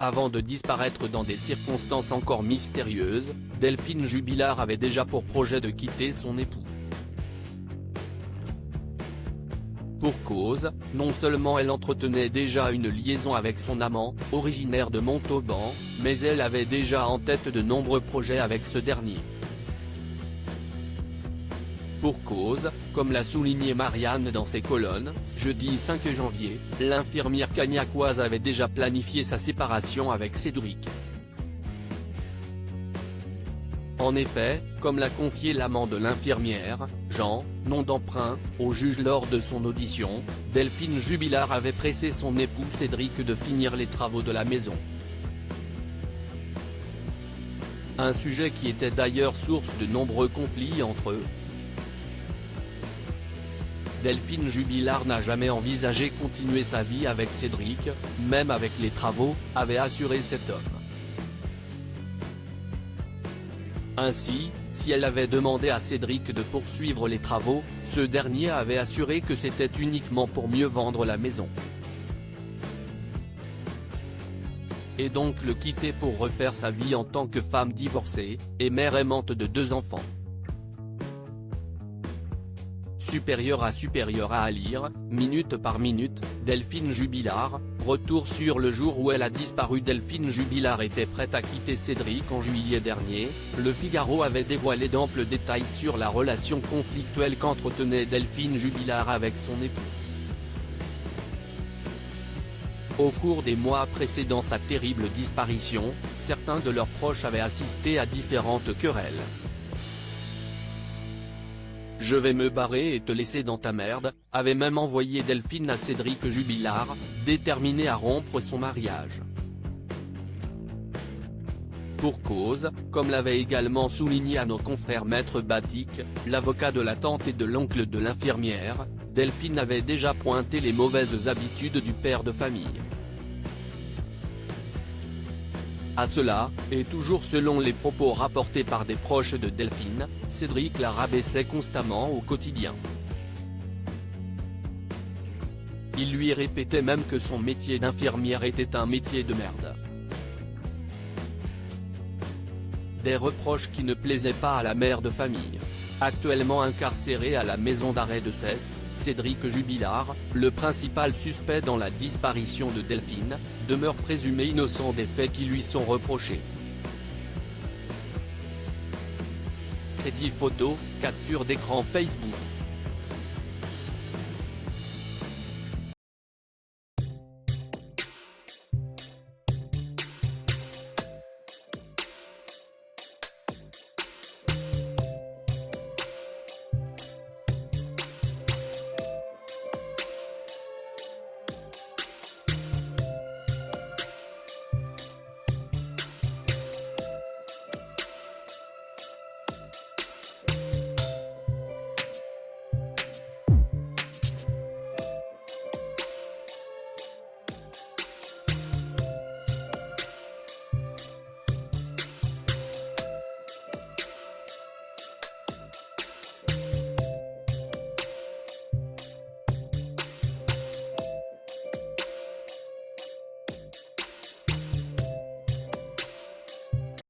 Avant de disparaître dans des circonstances encore mystérieuses, Delphine Jubilard avait déjà pour projet de quitter son époux. Pour cause, non seulement elle entretenait déjà une liaison avec son amant, originaire de Montauban, mais elle avait déjà en tête de nombreux projets avec ce dernier. Pour cause, comme l'a souligné Marianne dans ses colonnes, jeudi 5 janvier, l'infirmière cagnacoise avait déjà planifié sa séparation avec Cédric. En effet, comme l'a confié l'amant de l'infirmière, Jean, nom d'emprunt, au juge lors de son audition, Delphine Jubilard avait pressé son époux Cédric de finir les travaux de la maison. Un sujet qui était d'ailleurs source de nombreux conflits entre eux. Delphine Jubilard n'a jamais envisagé continuer sa vie avec Cédric, même avec les travaux, avait assuré cet homme. Ainsi, si elle avait demandé à Cédric de poursuivre les travaux, ce dernier avait assuré que c'était uniquement pour mieux vendre la maison. Et donc le quitter pour refaire sa vie en tant que femme divorcée, et mère aimante de 2 enfants. Supérieur à lire, minute par minute, Delphine Jubilard, retour sur le jour où elle a disparu. Delphine Jubilard était prête à quitter Cédric en juillet dernier, Le Figaro avait dévoilé d'amples détails sur la relation conflictuelle qu'entretenait Delphine Jubilard avec son époux. Au cours des mois précédant sa terrible disparition, certains de leurs proches avaient assisté à différentes querelles. « Je vais me barrer et te laisser dans ta merde », avait même envoyé Delphine à Cédric Jubilard, déterminé à rompre son mariage. Pour cause, comme l'avait également souligné à nos confrères Maître Batik, l'avocat de la tante et de l'oncle de l'infirmière, Delphine avait déjà pointé les mauvaises habitudes du père de famille. À cela, et toujours selon les propos rapportés par des proches de Delphine, Cédric la rabaissait constamment au quotidien. Il lui répétait même que son métier d'infirmière était un métier de merde. Des reproches qui ne plaisaient pas à la mère de famille. Actuellement incarcéré à la maison d'arrêt de Cesse, Cédric Jubilard, le principal suspect dans la disparition de Delphine, demeure présumé innocent des faits qui lui sont reprochés. Crédit photo, capture d'écran Facebook.